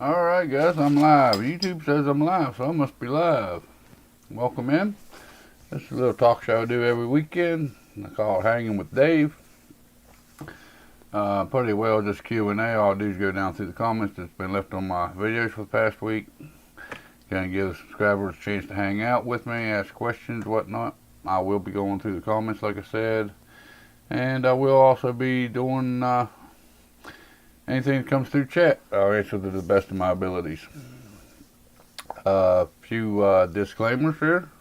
Alright guys, I'm live. YouTube says I'm live, so I must be live. Welcome in. This is a little talk show I do every weekend. I call it Hanging with Dave. Pretty well just Q&A. All I do is go down through the comments that's been left on my videos for the past week. Kind of give the subscribers a chance to hang out with me, ask questions, whatnot. I will be going through the comments like I said. And I will also be doing anything that comes through chat. I'll answer to the best of my abilities. A few disclaimers here.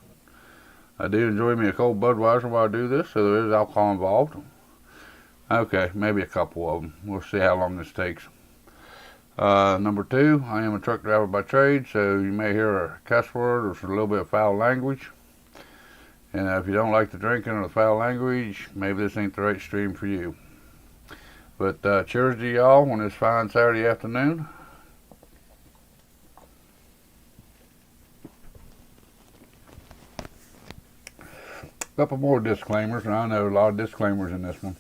I do enjoy me a cold Budweiser while I do this, so there is alcohol involved. Okay, maybe a couple of them. We'll see how long this takes. Number two, I am a truck driver by trade, so you may hear a cuss word or a little bit of foul language. And if you don't like the drinking or the foul language, maybe this ain't the right stream for you. But cheers to y'all on this fine Saturday afternoon. A couple more disclaimers, and I know a lot of disclaimers in this one.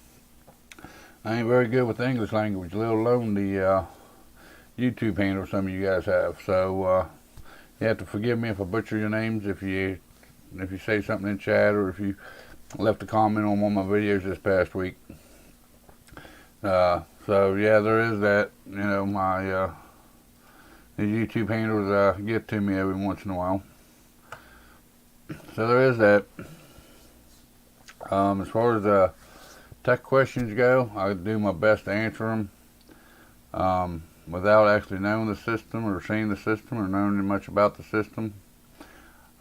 I ain't very good with the English language, let alone the YouTube handle some of you guys have. So you have to forgive me if I butcher your names, if you say something in chat, or if you left a comment on one of my videos this past week. So yeah, there is that. You know, my the YouTube handles get to me every once in a while. So there is that. As far as tech questions go, I do my best to answer them without actually knowing the system or seeing the system or knowing much about the system.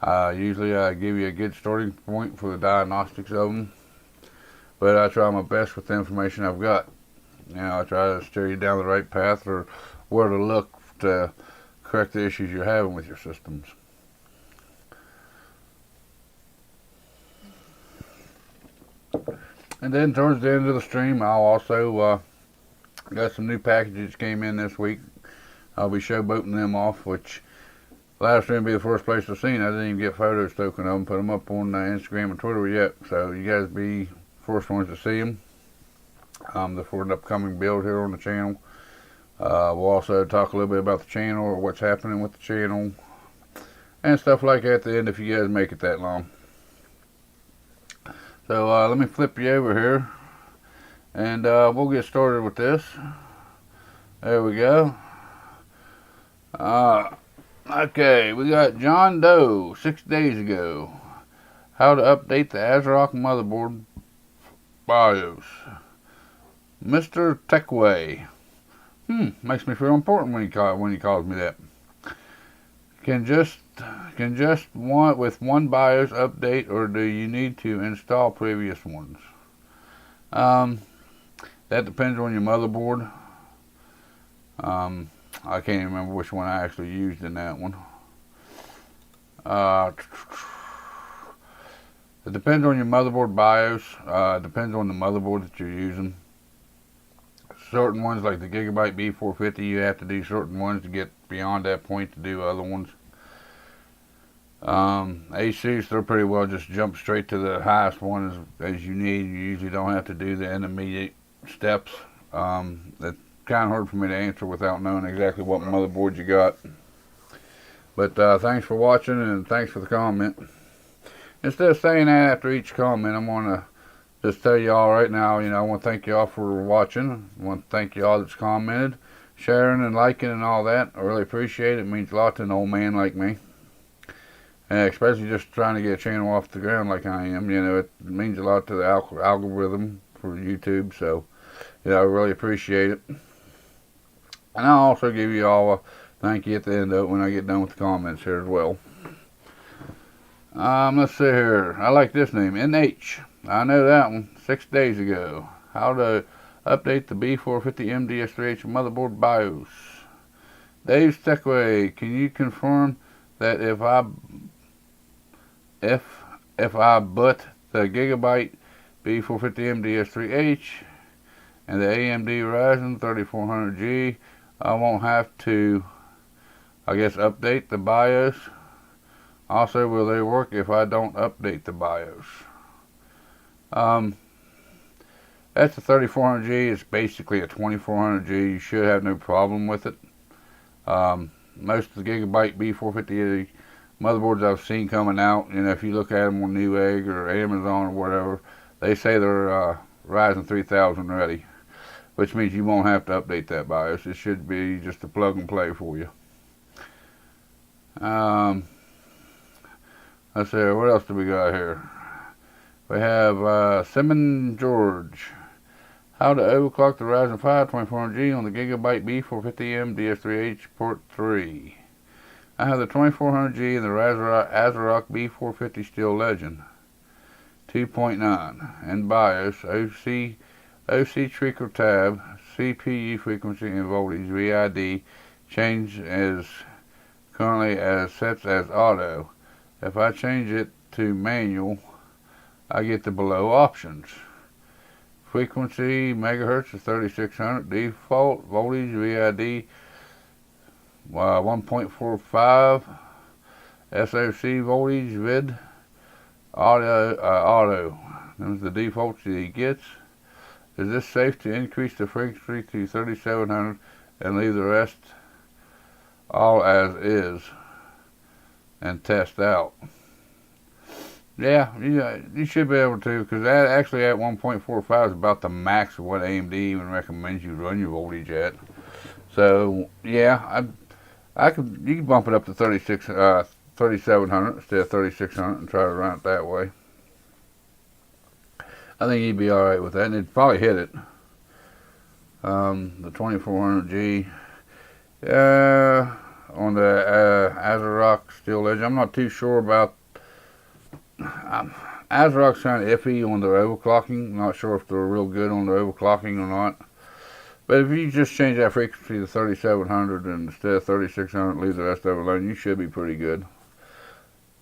Usually I give you a good starting point for the diagnostics of them, but I try my best with the information I've got. You know, I try to steer you down the right path or where to look to correct the issues you're having with your systems. And then towards the end of the stream, I'll also got some new packages came in this week. I'll be showboating them off, which last stream will be the first place I've seen. I didn't even get photos taken of them, put them up on Instagram and Twitter yet. So you guys be first ones to see them. For an upcoming build here on the channel. We'll also talk a little bit about the channel or what's happening with the channel and stuff like that at the end if you guys make it that long. So let me flip you over here and we'll get started with this. There we go. Okay, we got John Doe 6 days ago. How to update the ASRock motherboard BIOS. Mr. Techway. Makes me feel important when he calls me that. Can just want with one BIOS update, or do you need to install previous ones? That depends on your motherboard. I can't even remember which one I actually used in that one. It depends on your motherboard BIOS. It depends on the motherboard that you're using. Certain ones like the Gigabyte B450, you have to do certain ones to get beyond that point to do other ones. ASUS, they're pretty well just jump straight to the highest one as you need. You usually don't have to do the intermediate steps. That's kind of hard for me to answer without knowing exactly what motherboard you got. But thanks for watching and thanks for the comment. Instead of saying that after each comment, I'm going to just tell y'all right now, you know, I want to thank y'all for watching. I want to thank y'all that's commented, sharing and liking and all that. I really appreciate it. It means a lot to an old man like me. And especially just trying to get a channel off the ground like I am. You know, it means a lot to the algorithm for YouTube. So, you know, I really appreciate it. And I'll also give you all a thank you at the end of it when I get done with the comments here as well. Let's see here. I like this name, NH. I know that one. 6 days ago. How to update the B450 MDS3H motherboard BIOS. Dave's Techway. Can you confirm that if I boot the Gigabyte B450 MDS3H and the AMD Ryzen 3400G, I won't have to, I guess, update the BIOS? Also, will they work if I don't update the BIOS? That's a 3400G. It's basically a 2400G. You should have no problem with it. Most of the Gigabyte B450 motherboards I've seen coming out, if you look at them on Newegg or Amazon or whatever, they say they're Ryzen 3000 ready, which means you won't have to update that BIOS. It should be just a plug and play for you. Let's see, what else do we got here? We have Simon George. How to overclock the Ryzen 5 2400G on the Gigabyte B450M DS3H port 3. I have the 2400G and the ASRock B450 Steel Legend 2.9 and BIOS OC trigger tab, CPU frequency and voltage VID change as currently sets as auto. If I change it to manual, I get the below options. Frequency megahertz is 3600, default voltage VID 1.45, SoC voltage vid auto. Those are the defaults that he gets. Is this safe to increase the frequency to 3700 and leave the rest all as is and test out? Yeah, you should be able to, because that actually at 1.45 is about the max of what AMD even recommends you run your voltage at. So yeah, you can bump it up to 3700 instead of 3600 and try to run it that way. I think you'd be all right with that, and it'd probably hit it. The 2400G on the ASRock Steel Legend. I'm not too sure about. ASRock's kind of iffy on their overclocking. Not sure if they're real good on their overclocking or not. But if you just change that frequency to 3700 and instead of 3600, leave the rest of it alone, you should be pretty good.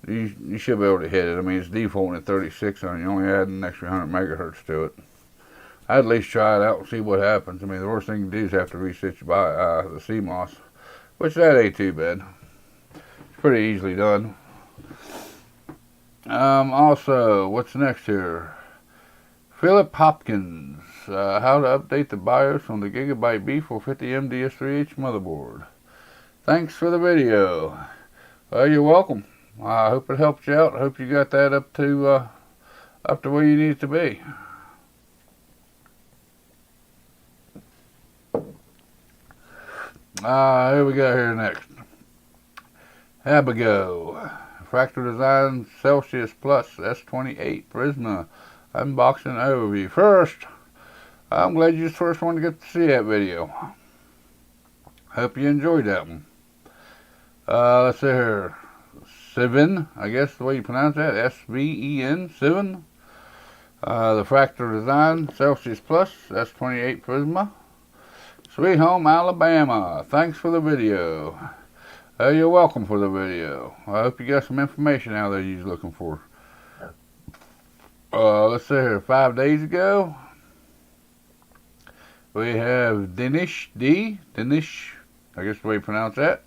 You should be able to hit it. I mean, it's defaulting at 3600. You only add an extra 100 megahertz to it. I'd at least try it out and see what happens. I mean, the worst thing you can do is have to reset the CMOS, which that ain't too bad. It's pretty easily done. Also, what's next here? Philip Hopkins. How to update the BIOS on the Gigabyte B450M DS3H motherboard. Thanks for the video. Well, you're welcome. I hope it helped you out. I hope you got that up to where you need it to be. Here we go here next. Abigail. Fractal Design Celsius Plus S28 Prisma unboxing overview. First, I'm glad you're the first one to get to see that video. Hope you enjoyed that one. Let's see here. Seven, I guess the way you pronounce that. S-V-E-N, Seven. The Fractal Design Celsius Plus S28 Prisma. Sweet Home, Alabama. Thanks for the video. You're welcome for the video. I hope you got some information out there you're looking for. Let's see here. 5 days ago, we have Dinesh, I guess the way you pronounce that.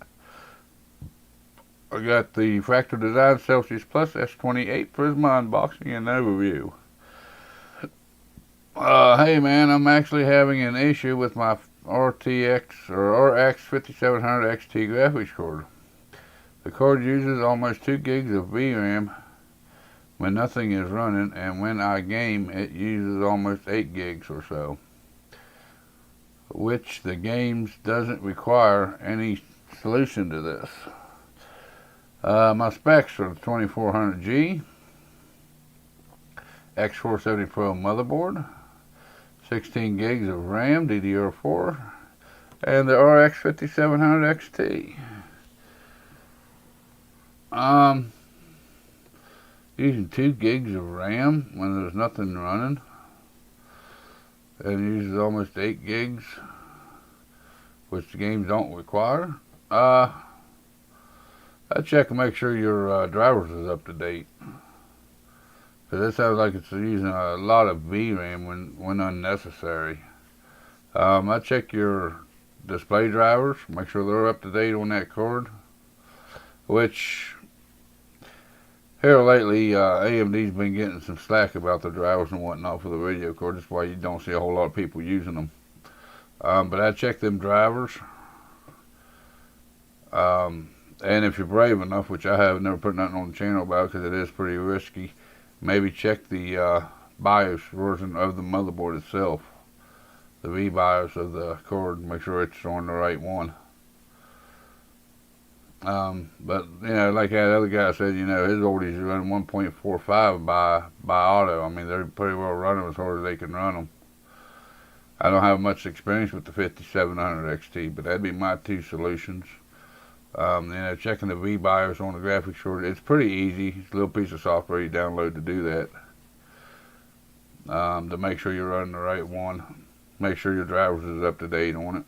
I got the Fractal Design Celsius Plus S28 Prisma unboxing and overview. Hey man, I'm actually having an issue with my RTX or RX 5700 XT graphics card. The card uses almost 2 gigs of VRAM when nothing is running, and when I game it uses almost 8 gigs or so, which the games doesn't require any solution to this. My specs are the 2400G X470 Pro motherboard, 16 gigs of RAM DDR4, and the RX 5700 XT. Using 2 gigs of RAM when there's nothing running, and uses almost 8 gigs, which the games don't require. I check and make sure your drivers is up to date, because it sounds like it's using a lot of VRAM when unnecessary. I check your display drivers, make sure they're up to date on that card, which here lately AMD's been getting some slack about the drivers and whatnot for the video card. That's why you don't see a whole lot of people using them. But I check them drivers, And if you're brave enough, which I have never put nothing on the channel about because it is pretty risky, maybe check the BIOS version of the motherboard itself, the V-BIOS of the card, make sure it's on the right one. But you know, like that other guy said, you know, his oldies are running 1.45 by auto. I mean, they're pretty well running as hard as they can run them. I don't have much experience with the 5700 XT, but that'd be my two solutions. You know, checking the V-BIOS on the graphics card, it's pretty easy. It's a little piece of software you download to do that. To make sure you're running the right one. Make sure your drivers is up to date on it.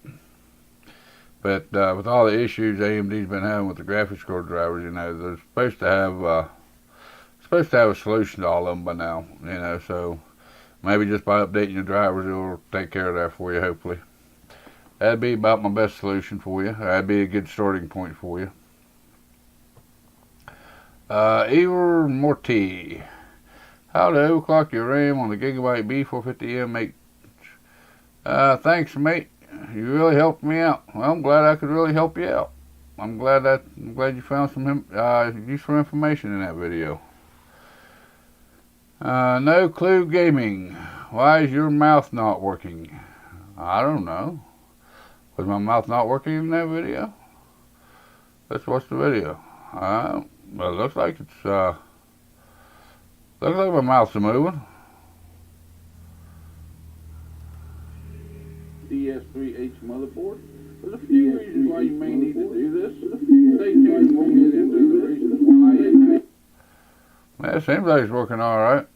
But with all the issues AMD's been having with the graphics card drivers, you know, they're supposed to have a solution to all of them by now. You know, so maybe just by updating your drivers, it'll take care of that for you, hopefully. That'd be about my best solution for you. That'd be a good starting point for you. Ever Morty. How to overclock your RAM on the Gigabyte B450M8. Thanks, mate. You really helped me out. Well, I'm glad I could really help you out. I'm glad you found some useful information in that video. No Clue Gaming. Why is your mouth not working? I don't know. Was my mouth not working in that video? Let's watch the video. Well, it looks like it's looks like my mouth's moving. DS3H motherboard. There's a few reasons why you may need to do this. Stay tuned, we'll get into the reasons why. Man, it seems like it's working alright.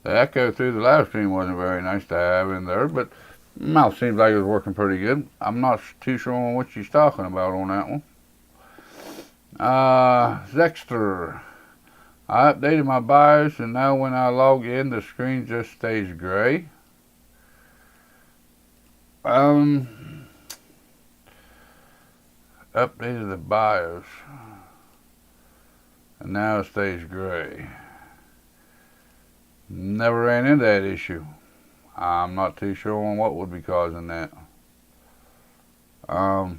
The echo through the live stream wasn't very nice to have in there, but mouth seems like it was working pretty good. I'm not too sure on what she's talking about on that one. Zexter. I updated my BIOS and now when I log in the screen just stays gray. Updated the BIOS and now it stays gray. Never ran into that issue. I'm not too sure on what would be causing that. I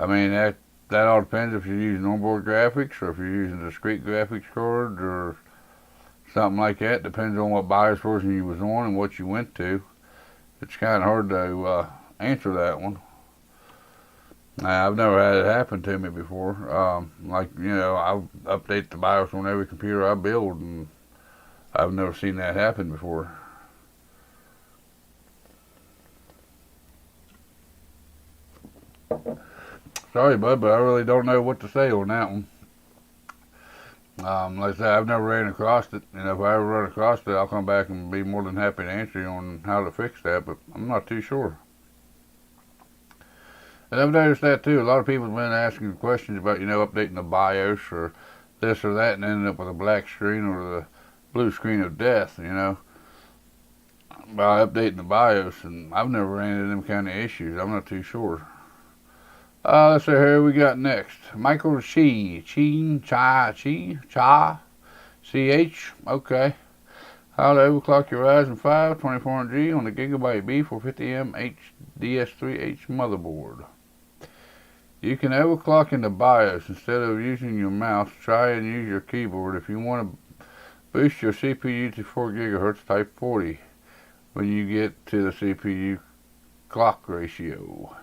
mean, that all depends if you're using onboard graphics or if you're using a discrete graphics card or something like that. Depends on what BIOS version you was on and what you went to. It's kind of hard to answer that one. I've never had it happen to me before. Like, you know, I update the BIOS on every computer I build, and I've never seen that happen before. Sorry, bud, but I really don't know what to say on that one. Like I said, I've never ran across it, and if I ever run across it, I'll come back and be more than happy to answer you on how to fix that, but I'm not too sure. And I've noticed that too. A lot of people have been asking questions about, you know, updating the BIOS or this or that and ending up with a black screen or the blue screen of death, you know, by updating the BIOS, and I've never ran into them kind of issues. I'm not too sure. Let's see here we got next. Michael Cha, CH, okay. How to overclock your Ryzen 5 2400G on the Gigabyte B450M DS3H motherboard. You can overclock in the BIOS instead of using your mouse. Try and use your keyboard. If you want to boost your CPU to 4 GHz, type 40 when you get to the CPU clock ratio.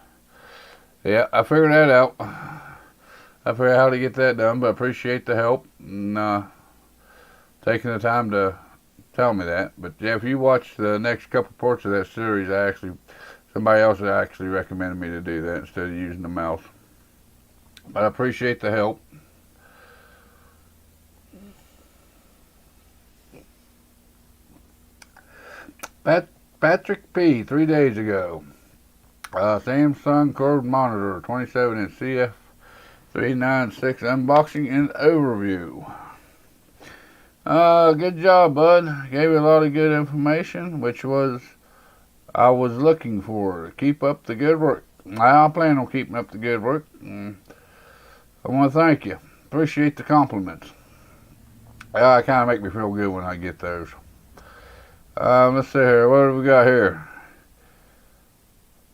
Yeah, I figured that out. I figured out how to get that done, but I appreciate the help and taking the time to tell me that. But yeah, if you watch the next couple parts of that series, somebody else actually recommended me to do that instead of using the mouse. But I appreciate the help. Patrick P. 3 days ago. Samsung curved monitor, 27-inch CF396 unboxing and overview. Good job, bud. Gave you a lot of good information, which I was looking for. Keep up the good work. I plan on keeping up the good work. I want to thank you. Appreciate the compliments. It kind of make me feel good when I get those. Let's see here. What do we got here?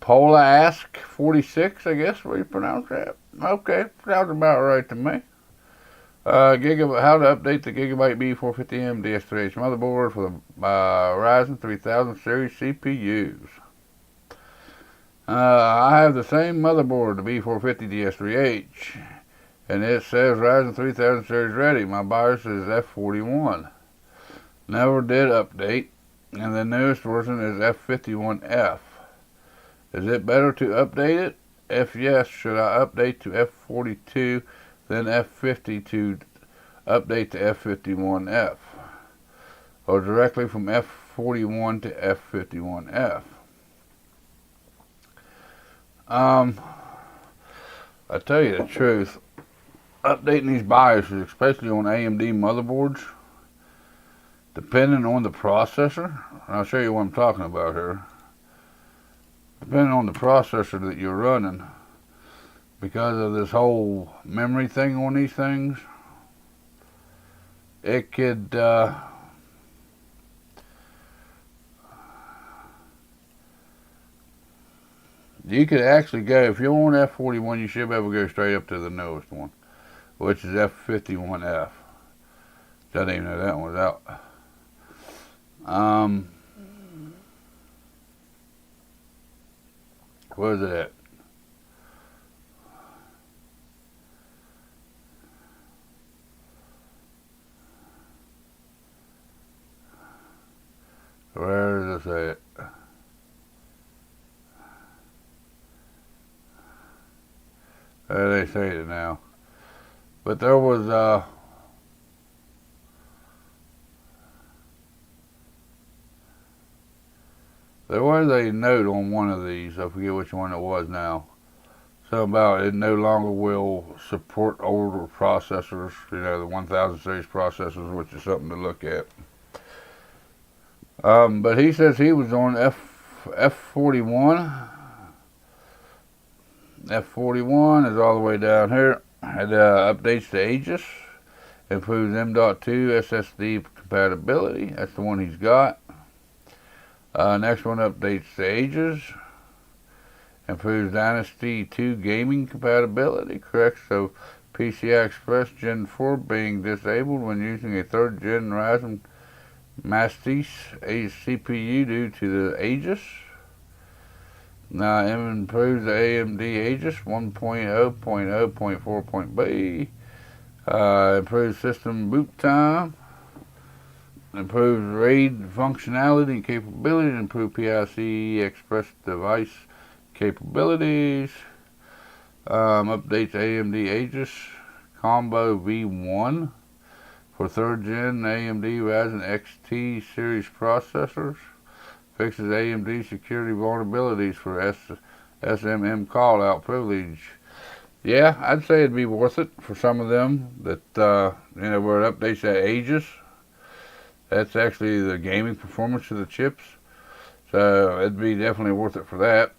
Polask 46, I guess we pronounce that. Okay, sounds about right to me. Gigabyte, how to update the Gigabyte B450M DS3H motherboard for the Ryzen 3000 series CPUs. I have the same motherboard, the B450 DS3H, and it says Ryzen 3000 series ready. My BIOS is F41. Never did update, and the newest version is F51F. Is it better to update it? If yes, should I update to F42, then F50 to update to F51F? Or directly from F41 to F51F? I tell you the truth, updating these BIOSes, especially on AMD motherboards, depending on the processor, and I'll show you what I'm talking about here, depending on the processor that you're running, because of this whole memory thing on these things, it could you could actually go, if you're on F41, you should be able to go straight up to the newest one, which is F51F. I didn't even know that one was out. Where's it at? Where does it say it? They say it now. But there was a note on one of these, I forget which one it was now. Something about it no longer will support older processors, you know, the 1000 series processors, which is something to look at. But he says he was on F41. F41 is all the way down here. It updates to Aegis, improves M.2 SSD compatibility. That's the one he's got. Next one updates to Aegis, improves Dynasty 2 gaming compatibility. Correct, so PCI Express Gen 4 being disabled when using a 3rd Gen Ryzen Mastis CPU due to the Aegis. Now it improves the AMD Aegis 1.0.0.4.b. Improves system boot time. Improves RAID functionality and capability. Improves PIC Express device capabilities. Updates AMD Aegis Combo V1 for 3rd Gen AMD Ryzen XT series processors. Fixes AMD security vulnerabilities for SMM call-out privilege. Yeah, I'd say it'd be worth it for some of them that, you know, where it updates that Aegis. That's actually the gaming performance of the chips. So it'd be definitely worth it for that.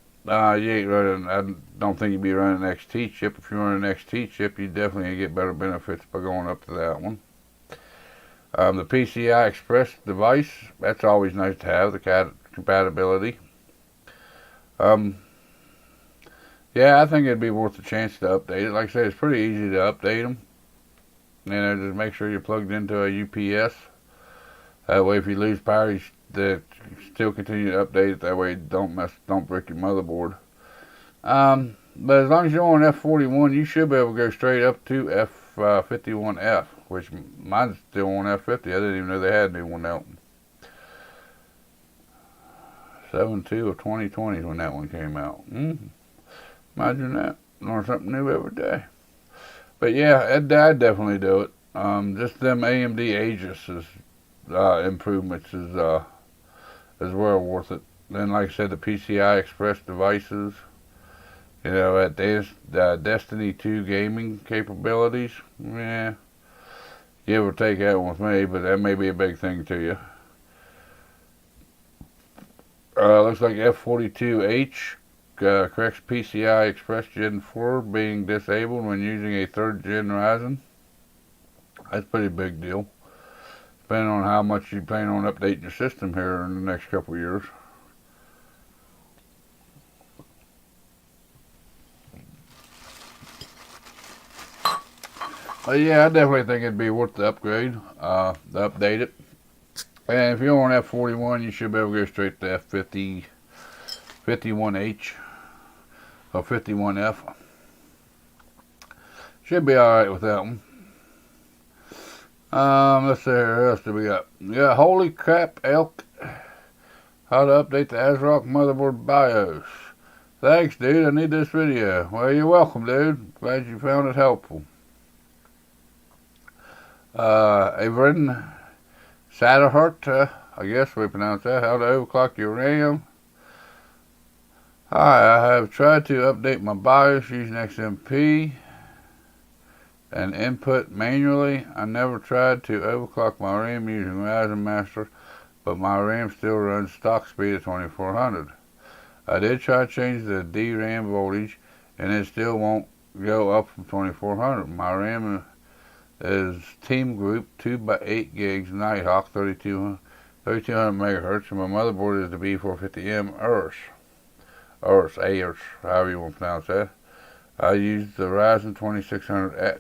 You ain't running, I don't think you'd be running an XT chip. If you're running an XT chip, you definitely get better benefits by going up to that one. The PCI Express device, that's always nice to have, the compatibility. Yeah, I think it'd be worth a chance to update it. Like I say, it's pretty easy to update them. You know, just make sure you're plugged into a UPS. That way, if you lose power, you still continue to update it. That way, don't break your motherboard. But as long as you're on F41, you should be able to go straight up to F51F, which mine's still on F50. I didn't even know they had a new one out. 7/2 of 2020 when that one came out. Imagine that. Learn something new every day. But yeah, I'd definitely do it. Just them AMD Aegis improvements is well worth it. Then, like I said, the PCI Express devices, you know, at Destiny 2 gaming capabilities, yeah, give or take that one with me, but that may be a big thing to you. Looks like F42H corrects PCI Express Gen 4 being disabled when using a 3rd Gen Ryzen. That's a pretty big deal, depending on how much you plan on updating your system here in the next couple of years. Yeah, I definitely think it'd be worth the upgrade, to update it. And if you're on F41, you should be able to go straight to F50, 51H, or 51F. Should be alright with that one. Let's see here, what else do we got? Yeah, holy crap, elk. How to update the ASRock motherboard BIOS. Thanks, dude. I need this video. Well, you're welcome, dude. Glad you found it helpful. Averin Satterhart, I guess we pronounce that. How to overclock your RAM. Hi, I have tried to update my BIOS using XMP and input manually. I never tried to overclock my RAM using Ryzen Master, but my RAM still runs stock speed at 2400. I did try to change the DRAM voltage, and it still won't go up from 2400. My RAM is Team Group 2x8 gigs Nighthawk 3200 megahertz, and my motherboard is the B450M Urs, however you want to pronounce that. I use the Ryzen 2600X.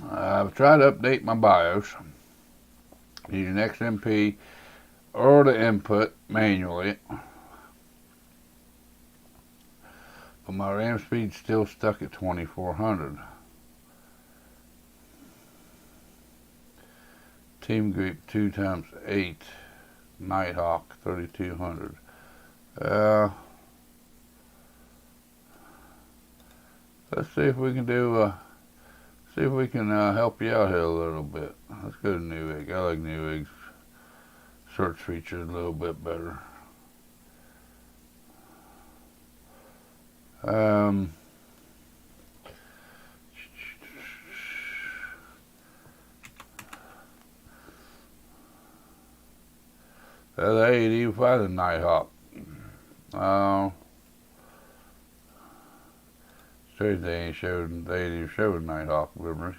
I've tried to update my BIOS using XMP or the input manually, but my RAM speed's still stuck at 2400. Team Group 2x8 Nighthawk 3200. Let's see if we can help you out here a little bit. Let's go to Newegg. I like Newegg's search feature a little bit better. They ain't even find a Nighthawk. Strange they ain't even showed Nighthawk memory.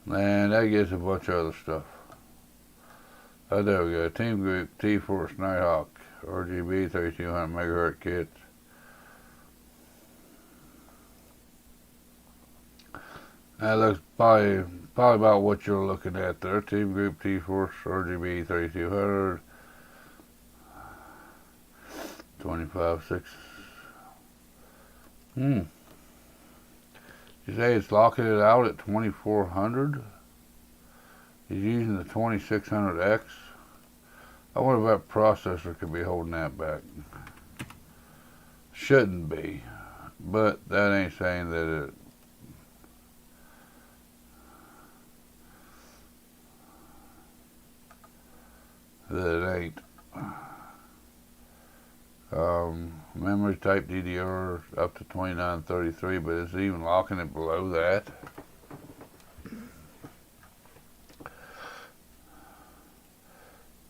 And that gets a bunch of other stuff. Oh, there we go. Team Group T-Force Nighthawk RGB 3200 megahertz kits. That looks probably about what you're looking at there. Team Group T-Force RGB 3200 25.6. You say it's locking it out at 2400? He's using the 2600X. I wonder if that processor could be holding that back. Shouldn't be, but that ain't saying that it ain't. Memory type DDR up to 2933, but it's even locking it below that.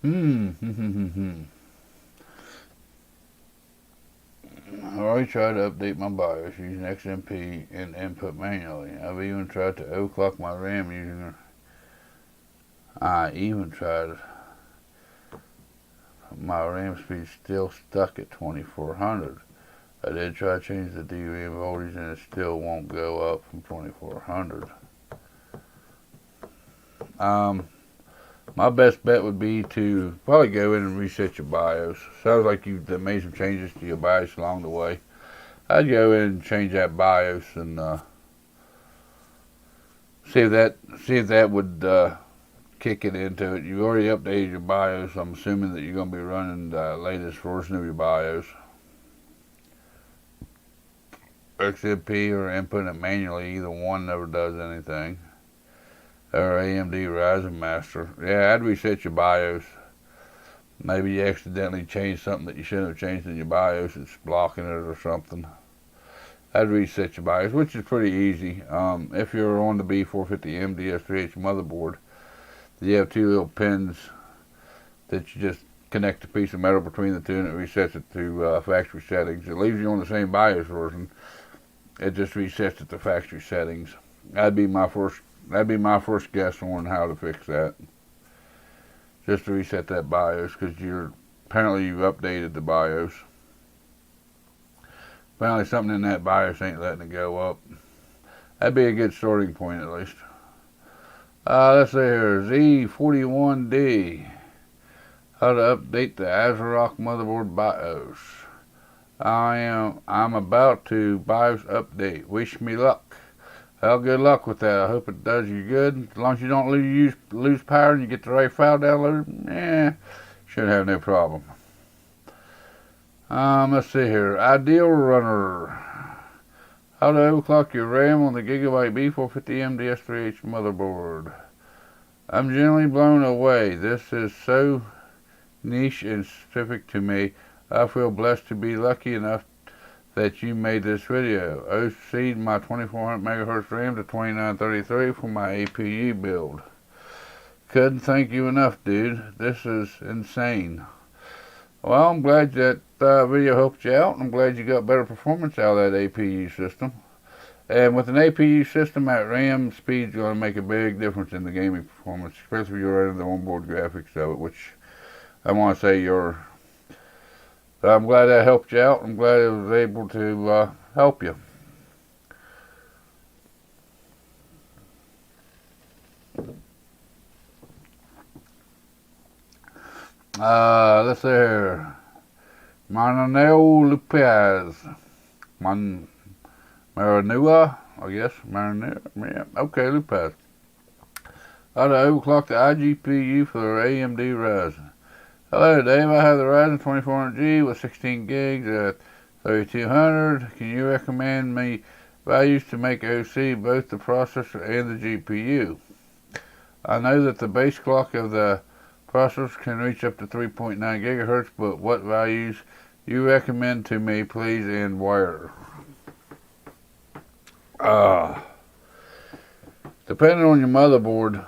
I already tried to update my BIOS using XMP and input manually. I've even tried to overclock my RAM using my RAM speed still stuck at 2400. I did try to change the DRAM voltage and it still won't go up from 2400. My best bet would be to probably go in and reset your BIOS. Sounds like you've made some changes to your BIOS along the way. I'd go in and change that BIOS and see if that would kick it into it. You've already updated your BIOS. I'm assuming that you're going to be running the latest version of your BIOS. XMP or inputting it manually, either one never does anything. Or AMD Ryzen Master. Yeah, I'd reset your BIOS. Maybe you accidentally changed something that you shouldn't have changed in your BIOS. It's blocking it or something. I'd reset your BIOS, which is pretty easy. If you're on the B450M DS3H motherboard, you have two little pins that you just connect a piece of metal between the two, and it resets it to factory settings. It leaves you on the same BIOS version. It just resets it to factory settings. That'd be my first guess on how to fix that. Just to reset that BIOS, because apparently you've updated the BIOS. Apparently something in that BIOS ain't letting it go up. That'd be a good starting point at least. Let's see here, Z41D. How to update the Overclock motherboard BIOS. I'm about to BIOS update. Wish me luck. Well, good luck with that. I hope it does you good. As long as you don't lose power and you get the right file downloaded, should have no problem. Let's see here. Ideal Runner. How to overclock your RAM on the Gigabyte B450M DS3H motherboard. I'm generally blown away. This is so niche and specific to me. I feel blessed to be lucky enough that you made this video. OC'd my 2400 MHz RAM to 2933 for my APU build. Couldn't thank you enough, dude. This is insane. Well, I'm glad that video helped you out. I'm glad you got better performance out of that APU system. And with an APU system, that RAM speed's going to make a big difference in the gaming performance, especially if you're running the onboard graphics of it, which I want to say you're. I'm glad that helped you out. I'm glad I was able to help you. Let's see here. Maranel Lopez. Maranua, I guess. Maranua. Yeah. Okay, Lopez. How to overclock the iGPU for the AMD Ryzen. Hello, Dave. I have the Ryzen 2400G with 16 gigs at 3200. Can you recommend me values to make OC both the processor and the GPU? I know that the base clock of the processor can reach up to 3.9 gigahertz, but what values you recommend to me, please, and where? Depending on your motherboard,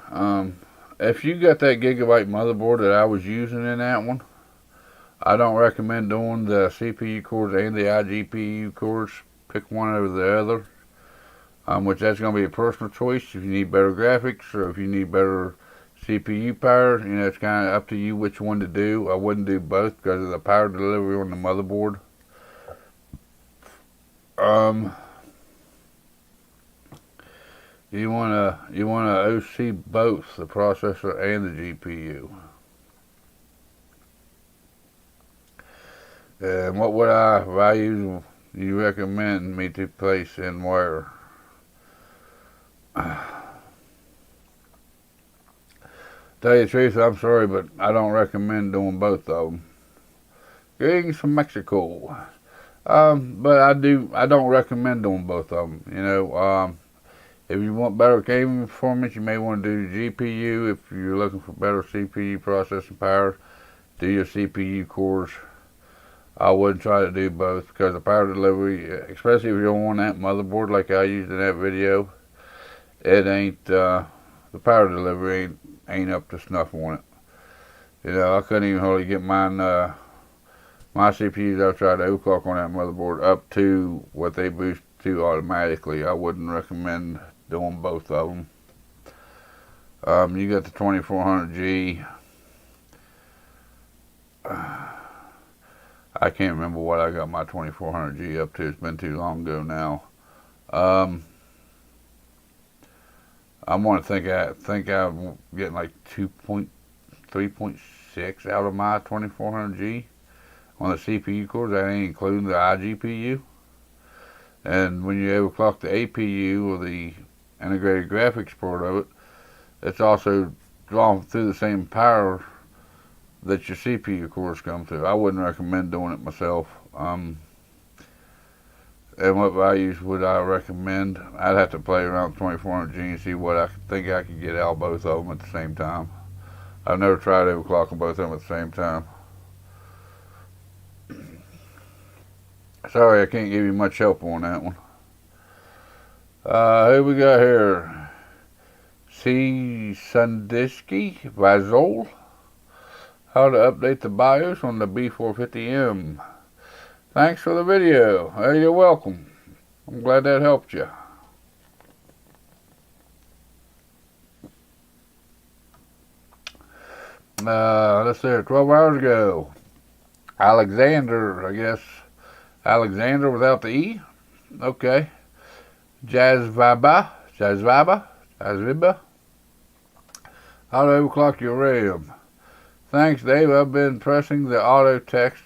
if you got that Gigabyte motherboard that I was using in that one, I don't recommend doing the CPU cores and the iGPU cores. Pick one over the other, which that's going to be a personal choice. If you need better graphics or if you need better CPU power, it's kind of up to you which one to do. I wouldn't do both because of the power delivery on the motherboard. You wanna OC both the processor and the GPU. And what would values you recommend me to place and where? Tell you the truth, I'm sorry, but I don't recommend doing both of them. Greetings from Mexico. But I don't recommend doing both of them. If you want better gaming performance, you may want to do the GPU. If you're looking for better CPU processing power, do your CPU cores. I wouldn't try to do both because the power delivery, especially if you're on that motherboard like I used in that video, it ain't, the power delivery ain't up to snuff on it. I couldn't even hardly get mine, my CPUs I've tried to overclock on that motherboard up to what they boost to automatically. I wouldn't recommend doing both of them. You got the 2400G. I can't remember what I got my 2400G up to. It's been too long ago now. I'm gonna think I'm getting like 3.6 out of my 2400G on the CPU cores. That ain't including the iGPU. And when you overclock the APU or the integrated graphics part of it, it's also drawn through the same power that your CPU cores come through. I wouldn't recommend doing it myself. And what values would I recommend? I'd have to play around 2400G and see what I think I could get out of both of them at the same time. I've never tried overclocking both of them at the same time. Sorry, I can't give you much help on that one. Who we got here? C. Sandisky Vazol. How to update the BIOS on the B450M. Thanks for the video. Hey, you're welcome. I'm glad that helped you. Let's see, 12 hours ago. Alexander, I guess, Alexander without the E. Okay. Jazzviba. How to overclock your RAM. Thanks, Dave. I've been pressing the auto text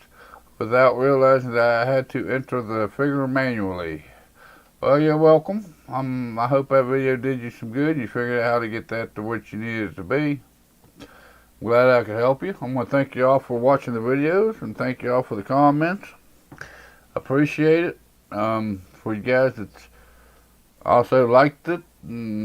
without realizing that I had to enter the figure manually. Well, you're welcome. I hope that video did you some good. You figured out how to get that to what you needed it to be. Glad I could help you. I'm going to thank you all for watching the videos and thank you all for the comments. Appreciate it. For you guys that also liked it and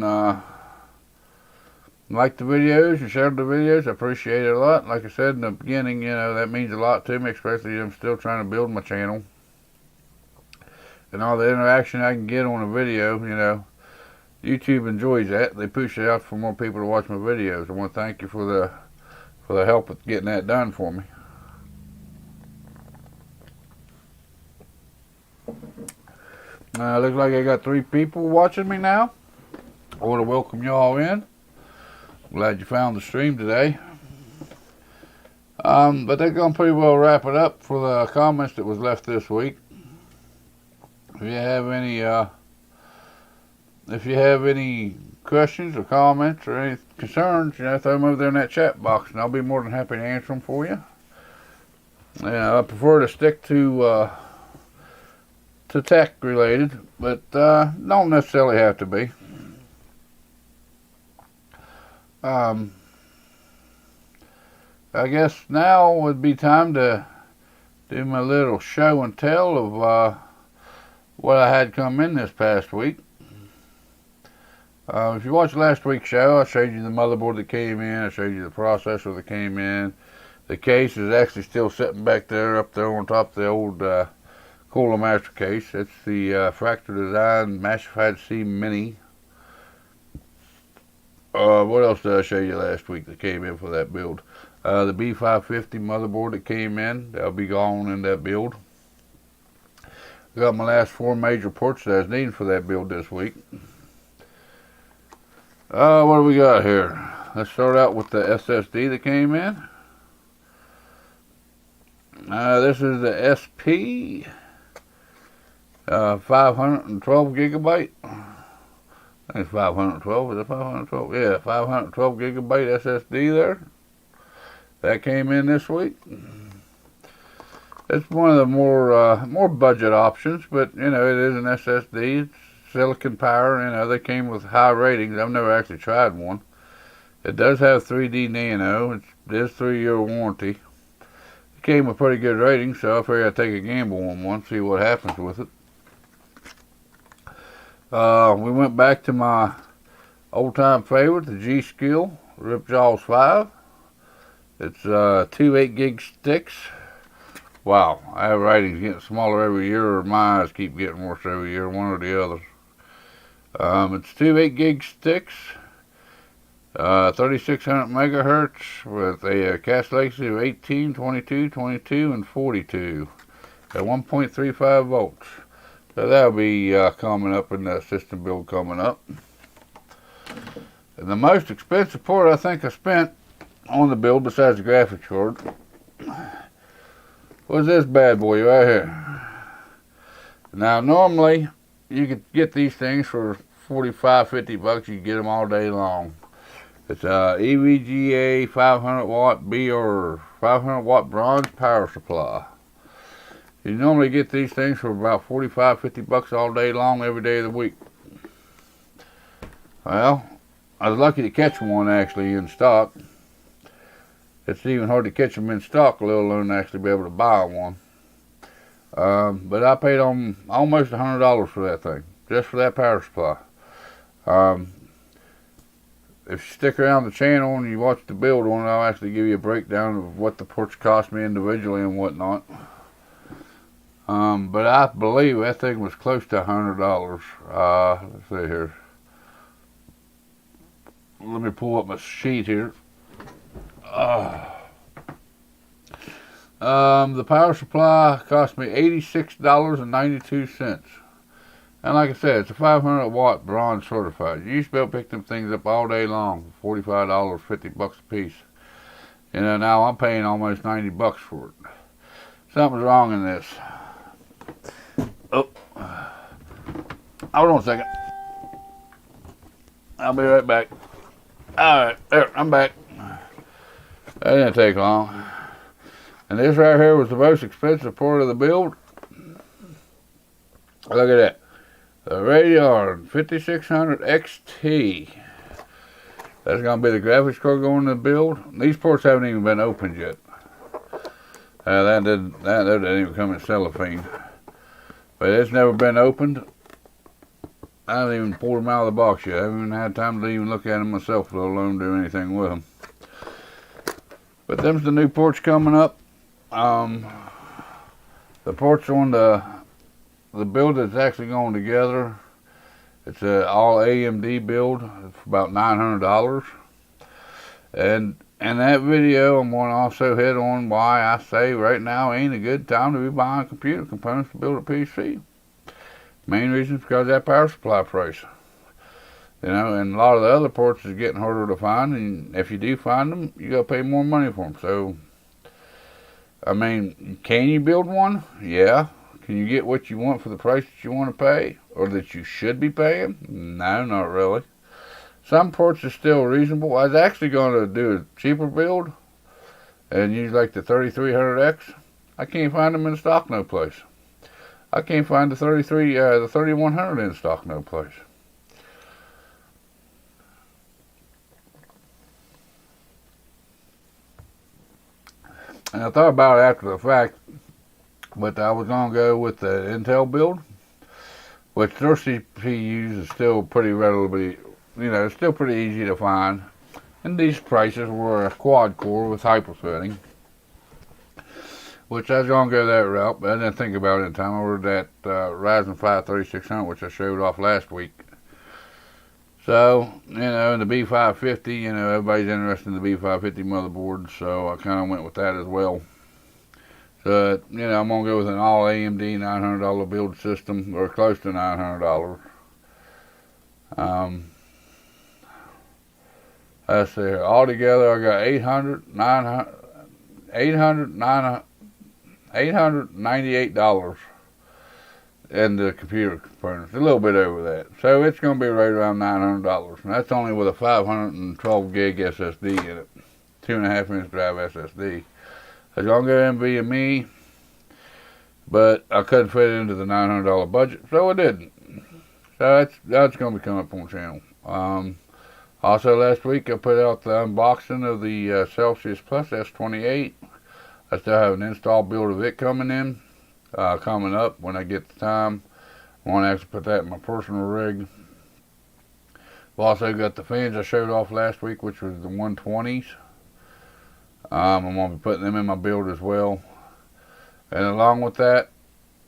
liked the videos and shared the videos, I appreciate it a lot. Like I said in the beginning, you know, that means a lot to me, especially I'm still trying to build my channel. And all the interaction I can get on a video, you know, YouTube enjoys that. They push it out for more people to watch my videos. I want to thank you for the help with getting that done for me. Looks like I got 3 people watching me now. I want to welcome you all in. Glad you found the stream today. But they're going to pretty well wrap it up for the comments that was left this week. If you have any questions or comments or any concerns, you know, throw them over there in that chat box, and I'll be more than happy to answer them for you. I prefer to stick to tech related, but don't necessarily have to be. I guess now would be time to do my little show and tell of what I had come in this past week. If you watched last week's show, I showed you the motherboard that came in, I showed you the processor that came in. The case is actually still sitting back there, up there on top of the old Cooler Master case. It's the Fractal Design Massified C Mini. What else did I show you last week that came in for that build? The B550 motherboard that came in, that'll be gone in that build. I got my last 4 major ports that I was needing for that build this week. What do we got here? Let's start out with the SSD that came in. This is the SP 512 gigabyte. I think it's 512. Is it 512? Yeah, 512 gigabyte SSD there. That came in this week. It's one of the more budget options, but you know, it is an SSD. It's silicon power. You know, they came with high ratings. I've never actually tried one. It does have 3D Nano. It is 3-year warranty. It came with pretty good ratings, so I figured I'd take a gamble on one, see what happens with it. We went back to my old-time favorite, the G-Skill Ripjaws 5. It's 2 8-gig sticks. Wow, I have ratings getting smaller every year, or my eyes keep getting worse every year, one or the other. It's 2 8-gig sticks, 3600 megahertz with a cache latency of 18, 22, 22, and 42 at 1.35 volts. So that'll be coming up in the system build coming up. And the most expensive part I think I spent on the build, besides the graphics card, was this bad boy right here. Now normally you could get these things for 45, 50 bucks. You can get them all day long. It's a EVGA 500 watt or 500 watt bronze power supply. You normally get these things for about 45, 50 bucks all day long, every day of the week. Well, I was lucky to catch one actually in stock. It's even hard to catch them in stock, let alone actually be able to buy one. But I paid almost $100 for that thing, just for that power supply. If you stick around the channel and you watch the build one, I'll actually give you a breakdown of what the ports cost me individually and whatnot. But I believe that thing was close to $100. Let's see here. Let me pull up my sheet here. The power supply cost me $86.92. And like I said, it's a 500 watt bronze certified. You used to be able to pick them things up all day long for $45, 50 bucks a piece. You know, now I'm paying almost 90 bucks for it. Something's wrong in this. Oh, hold on a second. I'll be right back. Alright, there, I'm back. That didn't take long. And this right here was the most expensive part of the build. Look at that. The Radeon 5600 XT. That's going to be the graphics card going to the build. These ports haven't even been opened yet. That didn't even come in cellophane. But it's never been opened. I haven't even pulled them out of the box yet. I haven't even had time to even look at them myself, let alone do anything with them. But them's the new ports coming up. The ports on the build that's actually going together. It's an all AMD build for about $900. And in that video, I'm going to also hit on why I say right now ain't a good time to be buying computer components to build a PC. Main reason is because of that power supply price. You know, and a lot of the other ports is getting harder to find, and if you do find them, you got to pay more money for them. So, I mean, can you build one? Yeah. Can you get what you want for the price that you want to pay, or that you should be paying? No, not really. Some ports are still reasonable. I was actually going to do a cheaper build and use like the 3300X. I can't find them in stock no place. I can't find the 3100 in stock no place. And I thought about it after the fact, but I was going to go with the Intel build, which their CPUs is still pretty readily, you know, it's still pretty easy to find. And these prices were a quad core with hyperthreading, which I was going to go that route, but I didn't think about it in time. I ordered that Ryzen 5 3600, which I showed off last week. So, you know, in the B550, you know, everybody's interested in the B550 motherboard, so I kind of went with that as well. So, you know, I'm going to go with an all AMD $900 build system, or close to $900. Let's see here. Altogether, I got $898 in the computer components, a little bit over that. So it's going to be right around $900. And that's only with a 512 gig SSD in it, 2.5 inch drive SSD. I was going to go NVMe, but I couldn't fit it into the $900 budget, so I didn't. So that's going to be coming up on the channel. Also last week I put out the unboxing of the Celsius Plus S28. I still have an install build of it coming up when I get the time. I want to actually put that in my personal rig. I've also got the fans I showed off last week, which was the 120s. I'm going to be putting them in my build as well. And along with that,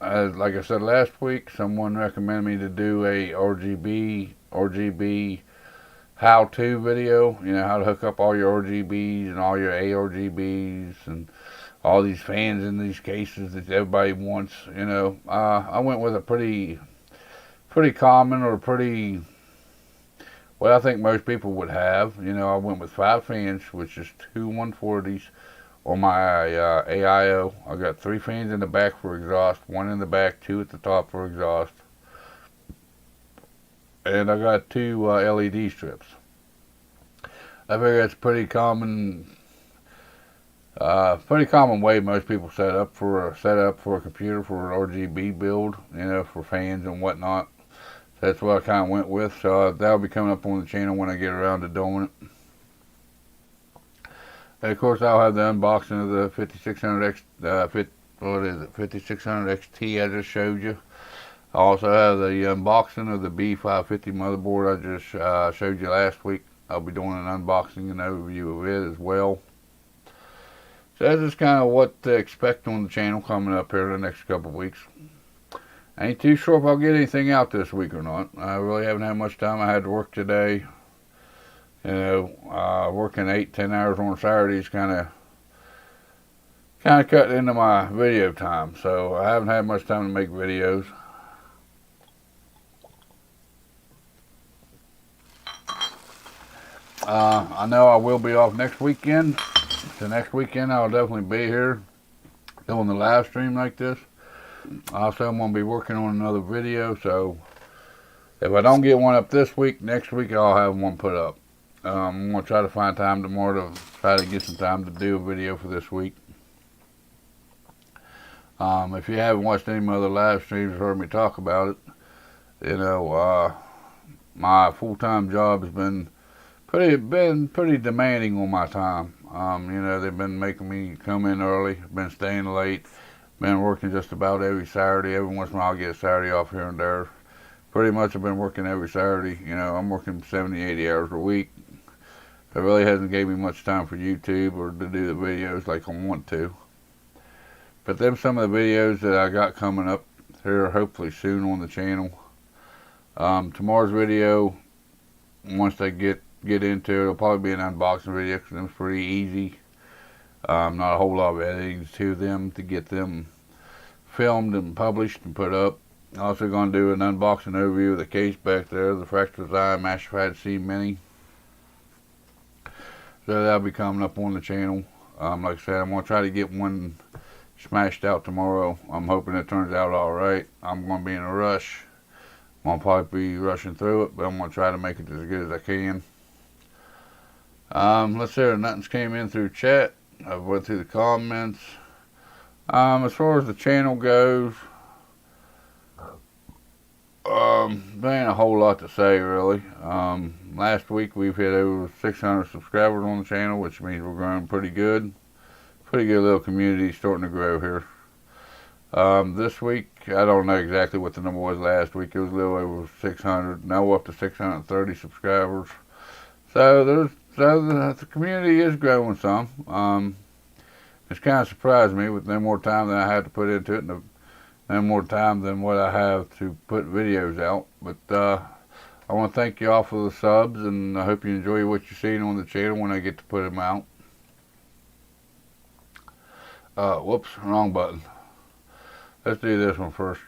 like I said last week, someone recommended me to do a RGB how-to video. You know, how to hook up all your RGBs and all your ARGBs and all these fans in these cases that everybody wants. You know, I went with a pretty common, or what I think most people would have. You know, I went with 5 fans, which is 2 140s on my AIO. I got 3 fans in the back for exhaust, 1 in the back, 2 at the top for exhaust. And I got 2 LED strips. I figure that's pretty common way most people set up for a computer for an RGB build, you know, for fans and whatnot. So that's what I kind of went with. So that'll be coming up on the channel when I get around to doing it. And of course, I'll have the unboxing of the 5600 XT I just showed you. I also have the unboxing of the B550 motherboard I just showed you last week. I'll be doing an unboxing and overview of it as well. So that's just kind of what to expect on the channel coming up here in the next couple of weeks. I ain't too sure if I'll get anything out this week or not. I really haven't had much time. I had to work today. You know, working 8-10 hours on Saturdays kind of cut into my video time. So I haven't had much time to make videos. I know I will be off next weekend. So next weekend I'll definitely be here doing the live stream like this. Also, I'm going to be working on another video, so if I don't get one up this week, next week I'll have one put up. I'm going to try to find time tomorrow to try to get some time to do a video for this week. If you haven't watched any of my other live streams or heard me talk about it, you know, my full-time job has been pretty demanding on my time. You know, they've been making me come in early, been staying late, been working just about every Saturday. Every once in a while I'll get a Saturday off here and there. Pretty much I've been working every Saturday. You know, I'm working 70, 80 hours a week. It really hasn't gave me much time for YouTube or to do the videos like I want to. But them some of the videos that I got coming up here hopefully soon on the channel. Tomorrow's video, once they get into it, it'll probably be an unboxing video because it's pretty easy. Not a whole lot of editing to them to get them filmed and published and put up. Also going to do an unboxing overview of the case back there, the Fractal Design Masterfied C Mini. So that'll be coming up on the channel. Like I said, I'm going to try to get one smashed out tomorrow. I'm hoping it turns out alright. I'm going to be in a rush. I'm going to probably be rushing through it, but I'm going to try to make it as good as I can. Let's see, nothing's came in through chat. I've went through the comments. As far as the channel goes, there ain't a whole lot to say really. Last week we've hit over 600 subscribers on the channel, which means we're growing pretty good. Pretty good little community starting to grow here. This week, I don't know exactly what the number was last week. It was a little over 600. Now we're up to 630 subscribers. So the community is growing some. It's kind of surprised me with no more time than I had to put into it, and no more time than what I have to put videos out. But I want to thank you all for the subs, and I hope you enjoy what you're seeing on the channel when I get to put them out. Whoops, wrong button. Let's do this one first.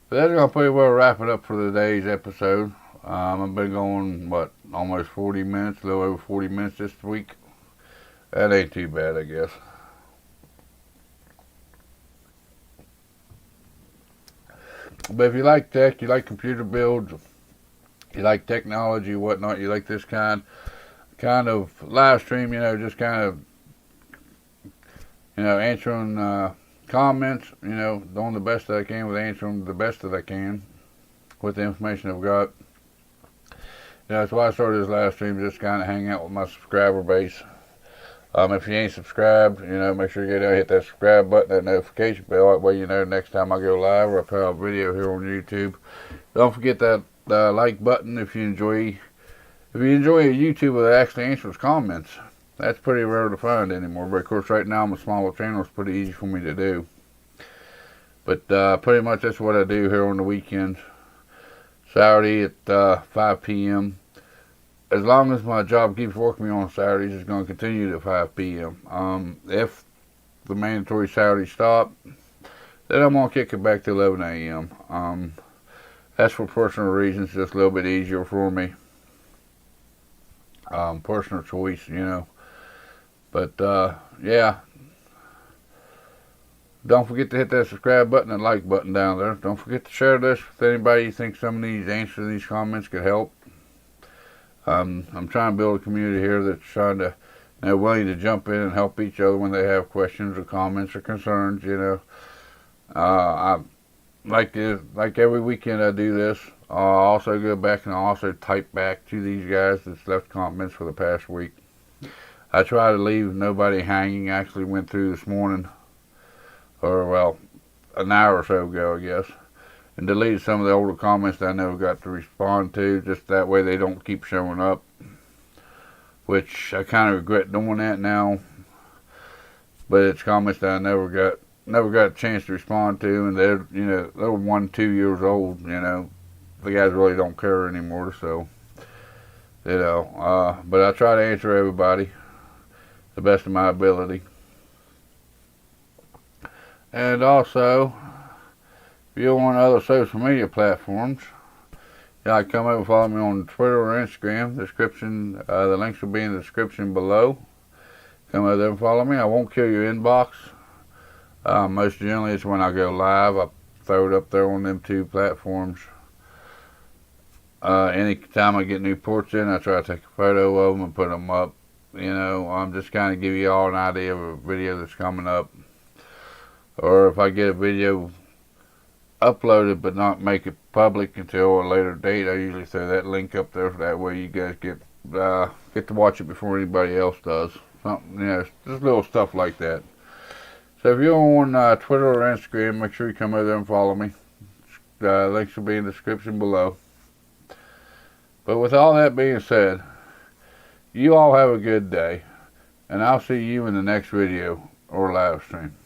But that's going to pretty well wrap it up for today's episode. I've been going, what, almost 40 minutes, a little over 40 minutes this week. That ain't too bad, I guess. But if you like tech, you like computer builds, you like technology, whatnot, you like this kind of live stream, you know, just kind of, you know, answering comments, you know, doing the best that I can with answering the best that I can with the information I've got. You know, that's why I started this live stream, just kind of hang out with my subscriber base. If you ain't subscribed, you know, make sure you get out, hit that subscribe button, that notification bell. That way you know next time I go live or I put out a video here on YouTube. Don't forget that like button if you enjoy a YouTube that actually answers comments. That's pretty rare to find anymore. But of course, right now I'm a smaller channel. It's pretty easy for me to do. But pretty much that's what I do here on the weekends. Saturday at 5 p.m. As long as my job keeps working me on Saturdays, it's going to continue to 5 p.m. If the mandatory Saturdays stop, then I'm going to kick it back to 11 a.m. That's for personal reasons, just a little bit easier for me. Personal choice, you know. But, yeah. Don't forget to hit that subscribe button and like button down there. Don't forget to share this with anybody you think some of these answers to these comments could help. I'm trying to build a community here that's trying to, you know, willing to jump in and help each other when they have questions or comments or concerns, you know. I like every weekend I do this. I'll also go back and I'll also type back to these guys that's left comments for the past week. I try to leave nobody hanging. I actually went through this morning, or well, an hour or so ago, I guess, and deleted some of the older comments that I never got to respond to, just that way they don't keep showing up, which I kind of regret doing that now. But it's comments that I never got a chance to respond to, and they're, you know, they're 1, 2 years old, you know. The guys really don't care anymore, so, you know, but I try to answer everybody the best of my ability. And also, if you're on other social media platforms, you like come over and follow me on Twitter or Instagram. Description, the links will be in the description below. Come over there and follow me. I won't kill your inbox. Most generally, it's when I go live. I throw it up there on them two platforms. Anytime I get new ports in, I try to take a photo of them and put them up. You know, I'm just kind of give you all an idea of a video that's coming up. Or if I get a video uploaded but not make it public until a later date, I usually throw that link up there. That way you guys get to watch it before anybody else does. Something, you know, just little stuff like that. So if you're on Twitter or Instagram, make sure you come over there and follow me. Links will be in the description below. But with all that being said, you all have a good day, and I'll see you in the next video or live stream.